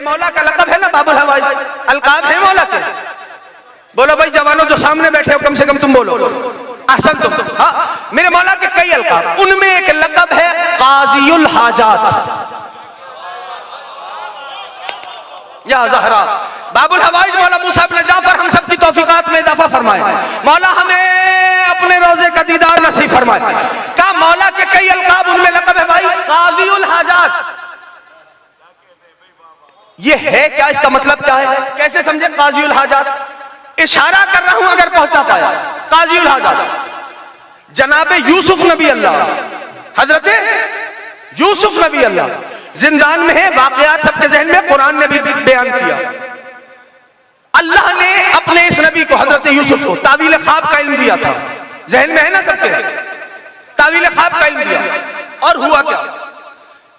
मौला का लक़ब है ना बाबुल हवाइज, अलकाब है मौला के। बोलो भाई जवानों जो सामने बैठे हो, कम से कम तुम बोलो अहसन तुम। हाँ, मेरे मौला के कई अलकाब, उनमें एक लक़ब है काज़ीउल हाजात। या ज़हरा बाबुल हवाइज मौला मूसा इब्न जाफर हम सब की तौफीकात में इजाफा फरमाए। मौला हमें अपने रोजे का दीदार नसीब फरमाए। का मौला के कई अलकाब, उनमें लक़ब है भाई काज़ीउल हाजात। ये है क्या, इसका मतलब क्या है, कैसे समझे काज़ीउल हाजात? इशारा कर रहा हूं अगर पहुंचा पाया। काज़ीउल हाजात जनाबे यूसुफ नबी अल्लाह, हजरत यूसुफ नबी अल्लाह जिंदान में है। वाक़यात सबके ज़हन में, कुरान ने भी बयान किया। अल्लाह ने अपने इस नबी को, हजरत यूसुफ को, तावील ख्वाब का इल्म दिया था। ज़हन में है ना सबके, तावील ख्वाब का इल्म दिया। और हुआ क्या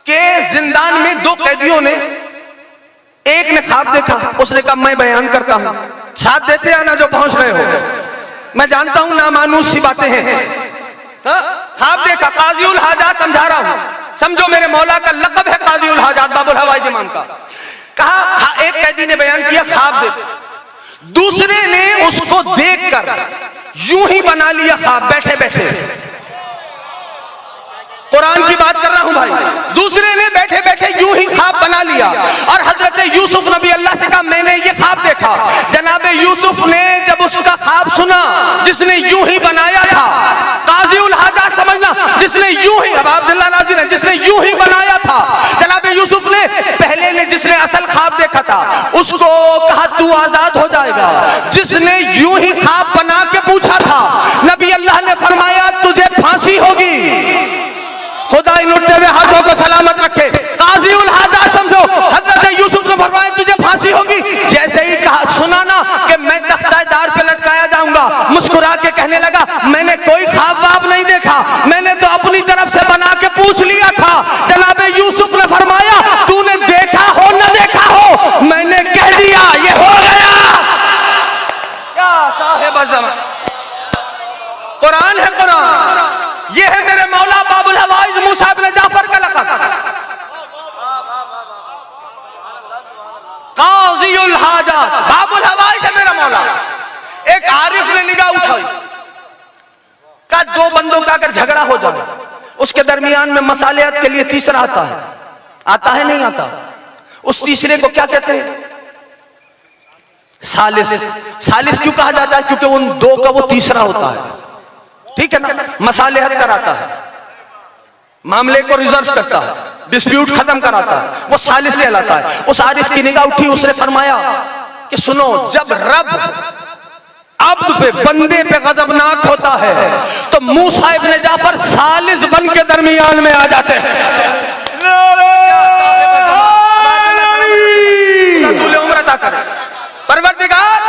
कि जिंदान में दो कैदियों ने, एक ने ख्वाब देखा, उसने कहा मैं बयान करता हूं, साथ देते हैं ना जो पहुंच रहे हो, मैं जानता हूं नामानूस सी बातें हैं। ख्वाब देखा, काज़ीउल हाजात समझा रहा हूं, समझो मेरे मौला का लक़ब है काज़ीउल हाजात बाबुल हवाइज इमाम का। कहा एक कैदी ने बयान किया ख्वाब देख, दूसरे ने उसको देखकर यूं ही बना लिया ख्वाब, बैठे बैठे। कुरान की बात कर रहा हूं भाई, दूसरे ने बैठे बैठे यूं ही ख्वाब बना लिया। और हजरत यूसुफ नबी अल्लाह से कहा मैंने ये ख्वाब देखा। जनाबे यूसुफ ने जब उसका ख्वाब सुना, जिसने यूं ही बनाया था, काज़ीउल हाजात समझना, जिसने यूं ही, अब अब्दुल्लाह नाज़िर है, जिसने यूं ही बनाया था, जनाबे यूसुफ ने पहले ने जिसने असल ख्वाब देखा था उसको कहा तू आजाद हो जाएगा। जिसने यूं ही ख्वाब बना के पूछा था, नबी अल्लाह ने फरमाया तुझे फांसी होगी। खुदा इन उठते हुए हाथों को सलामत रखे। काज़ीउल हाजात समझो, हजरत यूसुफ ने फरमाया तुझे फांसी होगी। जैसे ही कहा, सुना ना कि मैं तख्तादार पे लटकाया जाऊंगा, मुस्कुरा के कहने लगा मैंने कोई ख्वाब वाब नहीं देखा, मैंने तो अपनी तरफ से बना के पूछ लिया था। जनाबे यूसुफ ने फरमाया तूने देखा हो न देखा हो, मैंने कह दिया ये हो गया। क्या साहिब ज़मान, कुरान है कुरान। ये है मेरे मौला बाबुल हवाइज मूसा इब्न जाफर का लक़ब काज़ीउल हाजात, बाबुल हवाइज है मेरा मौला। एक आरिफ ने निगाह उठाई, का दो बंदों का अगर झगड़ा हो जाए, उसके दरमियान में मसालियत के लिए तीसरा आता है, आता है नहीं आता, उस तीसरे को क्या कहते हैं? सालिस। सालिस क्यों कहा जाता है? क्योंकि उन दो का वो तीसरा होता है, ठीक है ना। मसालेहत कराता है, मामले को रिजर्व करता है, डिस्प्यूट खत्म कराता है, वो सालिस कहलाता है। उस आरिफ की निगाह उठी, उसने फरमाया कि सुनो, जब रब अब्द पे, बंदे पे गजबनाक होता है तो मूसा इब्न जाफर सालिस बन के दरमियान में आ जाते हैं। परवरदिगार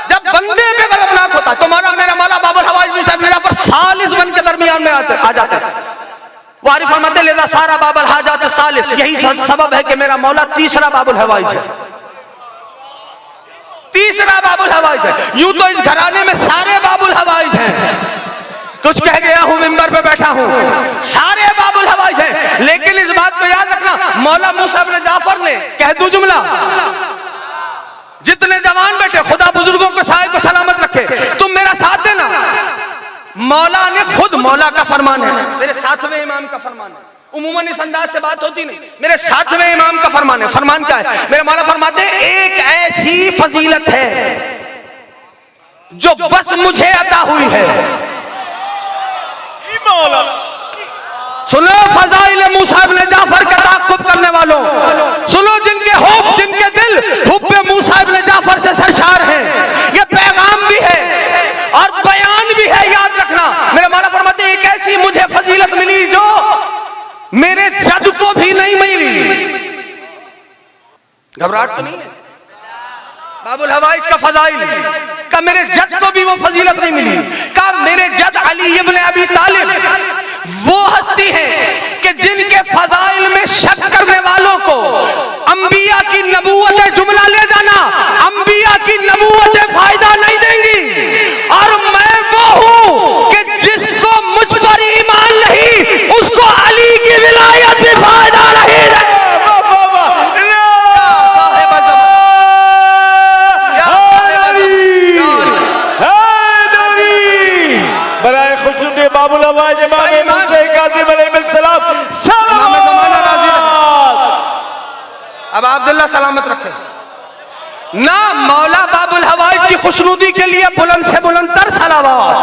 जब बंदे पे गजबनाक होता है तो मेरा मौला बाबुल हवाइज मूसा इब्न जाफर सालिस बन के दरमियान में आ जाते हैं। वारिफ फरमाते लेदा सारा बाबुल हाजात सालिस, यही सबब है कि मेरा मौला तीसरा बाबुल हवाइज है, तीसरा बाबुल हवाइज है। यूं तो इस घराने में सारे बाबुल हवाइज हैं, कुछ कह गया हूं, मिंबर पे बैठा हूं, सारे बाबुल हवाइज हैं। लेकिन इस बात को याद रखना, मौला मूसा इब्न जाफर ने, कह दूं जुमला, जितने जवान बैठे खुदा बुजुर्गों को साए को सलामत रखे, तुम मेरा साथ देना। मौला ने खुद, मौला का फरमान है, मेरे सातवें इमाम का फरमान है, उम्मन इस अंदाज से बात होती नहीं, मेरे सातवें इमाम का फरमान है। फरमान क्या है? मेरे मौला फरमाते एक ऐसी फजीलत है जो बस मुझे अता हुई है। मौला सुनो, फजाइल मूसा इब्न जाफर का ताक़ुब करने वालों, सुनो, जिनके हुब, जिनके दिल हुब्बे मूसा इब्न जाफर से सरशार हैं, ये पैगाम भी है और बयान भी है, याद रखना। मेरे मौला फरमाते एक ऐसी मुझे फजीलत मिली जो मेरे जद को भी नहीं मिली। घबराहट तो नहीं है? बाबुल हवाइज का फजाइल का मेरे जद को भी वो फजीलत नहीं मिली। का मेरे जद अली इब्न अबी तालिब वो हस्ती है कि जिनके फजाइल में शक करने वालों को अंबिया की नबूवतें, जुमला ले जाना, अंबिया की नबूवतें फायदा नहीं देंगी। और मैं वो हूं कि जिसको मुझ पर ईमान नहीं, उसको अली की विलायत भी फायदा नहीं देगी। अब अब्दुल्ला सलामत रखे ना। मौला बाबुल हवाइज की खुशनुदी के लिए बुलंद से बुलंद तर सलावत।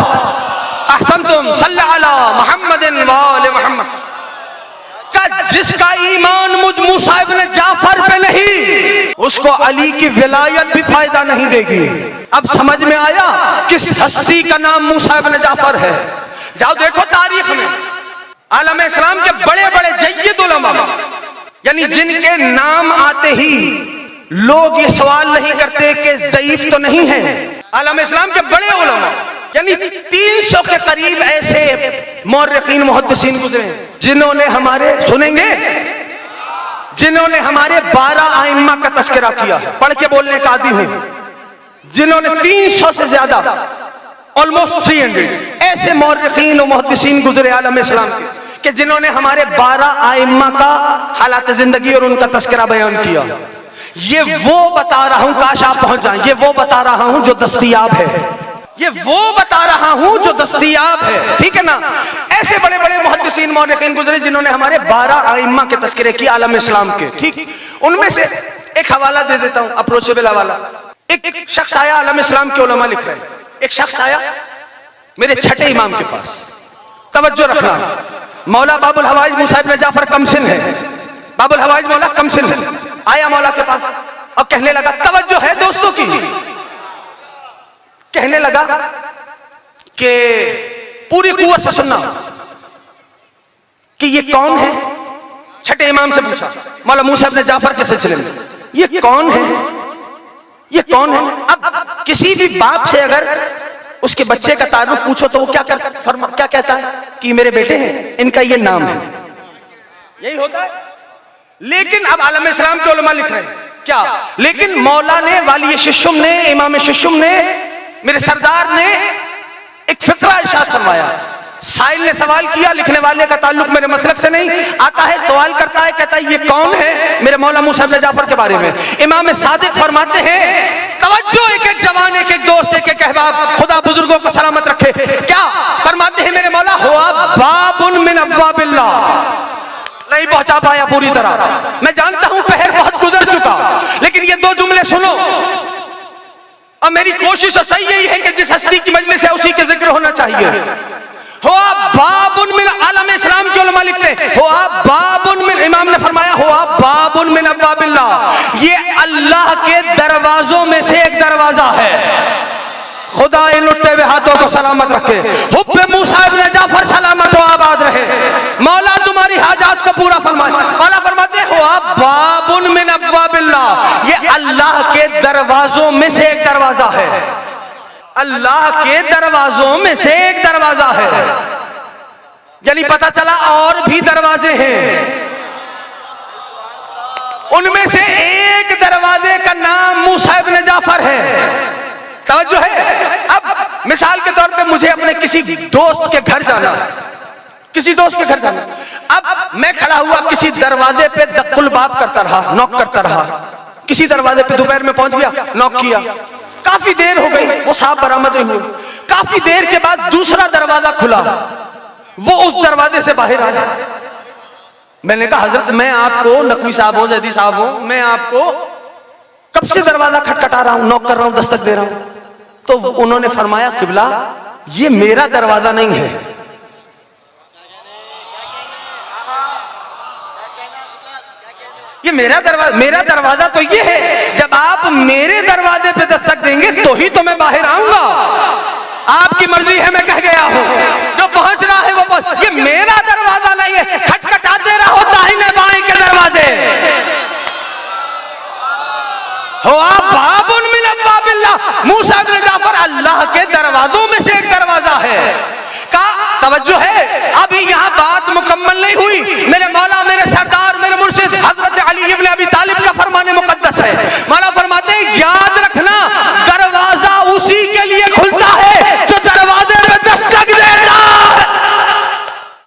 अहसनतुम सल्लल्लाहु अला मुहम्मदिन व आले मुहम्मद का जिसका ईमान मुझ मूसा इब्न जाफर पे नहीं, उसको अली की विलायत भी फायदा नहीं देगी। अब समझ में आया किस हस्ती का नाम मूसा इब्न जाफर है। जाओ देखो तारीख में आलम इस्लाम के बड़े बड़े जय्यद उलमा, यानी जिनके नाम आते ही लोग ये सवाल नहीं करते कि ज़ईफ तो नहीं है। आलम इस्लाम के बड़े उलमा, यानी 300 के करीब ऐसे मुअर्रिखीन मुहद्दिसीन गुजरे जिन्होंने हमारे, सुनेंगे, जिन्होंने हमारे 12 आइम्मा का तस्करा किया। पढ़ के बोलने का आदी हूं। जिन्होंने 300 से ज्यादा, ऑलमोस्ट 300 ऐसे मुअर्रिखीन और मुहद्दिसीन गुजरे आलम इस्लाम के कि जिन्होंने हमारे 12 आइम्मा का हालात जिंदगी और उनका तस्करा बयान किया। ये वो बता रहा हूं, काश आप पहुंच जाएं, ये वो बता रहा हूं जो दस्तयाब है, ये वो बता रहा हूं जो दस्तयाब है, ठीक है ना। ऐसे बड़े बड़े मुहद्दिसीन मुअर्रिखीन गुजरे जिन्होंने हमारे 12 आइम्मा के तस्करे किए आलम इस्लाम के, ठीक। उनमें से एक हवाला दे देता हूं, अप्रोचेबल हवाला। एक शख्स आया, आलम इस्लाम के उलमा लिख रहे हैं, एक शख्स आया मेरे छठे इमाम के पास, तवज्जो रखना, मौला बाबुल हवाइज मूसा इब्न जाफर कमसिन है, बाबुल हवाइज मौला कमसिन है। आया मौला के पास और कहने लगा, तवज्जो है दोस्तों की, कहने लगा कि पूरी कुव्वत से सुनना कि ये कौन है। छठे इमाम से पूछा मौला मूसा इब्न जाफर के सिलसिले में, ये कौन है, ये कौन है। अब किसी भी बाप से अगर उसके बच्चे का तारुफ पूछो तो वो क्या कहता है कि मेरे बेटे हैं, इनका ये नाम है, यही होता है। लेकिन अब आलम इस्लाम के उलमा लिख रहे हैं क्या, लेकिन मौला ने, वाली शिशुम ने, इमाम शिशुम ने, मेरे सरदार ने एक फिक्रा इरशाद फरमाया। साइल ने सवाल किया, लिखने वाले का ताल्लुक मेरे मसलक से नहीं, आता है सवाल करता है, कहता है ये कौन है मेरे मौला मूसा इब्न जाफर के बारे में। इमाम सादिक फरमाते हैं, तवज्जो, एक एक जवान, एक एक दोस्त, एक एक अहबाब, खुदा बुजुर्गों को सलामत रखे। क्या फरमाते हैं मेरे मौला, हुआ बाबुन मिन अब्वाबिल्लाह। नहीं पहुंचा पाया पूरी तरह, मैं जानता हूं पहर बहुत गुजर चुका, लेकिन ये 2 जुमले सुनो। और मेरी कोशिश और सही यही है कि जिस हस्ती की मजलिस है उसी के जिक्र होना चाहिए। हुआ बाबुन मिन, आलम इस्लाम के उलमा लिखते हैं, हुआ बाबुन मिन, इमाम ने फरमाया हुआ बाबुन मिन अब्वाबिल्लाह, ये अल्लाह के दरवाजों में से एक दरवाजा है। खुदा इन लुटे हुए हाथों को सलामत रखे, हुब्बे मूसा इब्न जाफर सलामत व आबाद रहे, मौला तुम्हारी हाजात को पूरा फरमाए। मौला फरमाते हुआ बाबुन मिन अब्वाबिल्लाह, ये अल्लाह के दरवाजों में से एक दरवाजा है, अल्लाह के दरवाजों में से एक दरवाजा है। यानी पता चला और भी दरवाजे हैं, उनमें से एक दरवाजे का नाम मूसा इब्न जाफर है। तवज्जो है। अब मिसाल के तौर पे मुझे अपने किसी दोस्त के घर जाना, किसी दोस्त के घर जाना, अब मैं खड़ा हुआ किसी दरवाजे पे दक्कुल बाब करता रहा, नॉक करता रहा, किसी दरवाजे पे दोपहर में पहुंच गया, नॉक किया, काफी देर हो गई, वो साहब बरामद नहीं हुए। काफी देर के बाद दूसरा दरवाजा खुला, वो उस दरवाजे से बाहर आया। मैंने कहा हजरत मैं आपको, नकवी साहब हो, जैदी साहब हो, मैं आपको कब से दरवाजा खटखटा रहा हूं, नॉक कर रहा हूं, दस्तक दे रहा हूं। तो उन्होंने फरमाया किबला ये मेरा दरवाजा नहीं है, ये मेरा दरवाजा तो ये है, जब आप मेरे दरवाजे पे दस्तक देंगे तो ही तो मैं बाहर आऊंगा। आपकी मर्जी है, मैं कह गया हूं, जो पहुंच रहा है वो पहुंच, ये मेरा दरवाजा नहीं है। खटखटाते रहो दाहिने बाएं के दरवाजे। हुआ बाबुन मिन अब्वाबिल्लाह, मूसा इब्न जाफर अल्लाह के दरवाजों में से एक दरवाजा है। का तवज्जो है। अभी यहाँ बात मुकम्मल नहीं हुई। मेरे मौला, मेरे सरदार, मेरे मुर्शिद हजरत अली इब्न अबी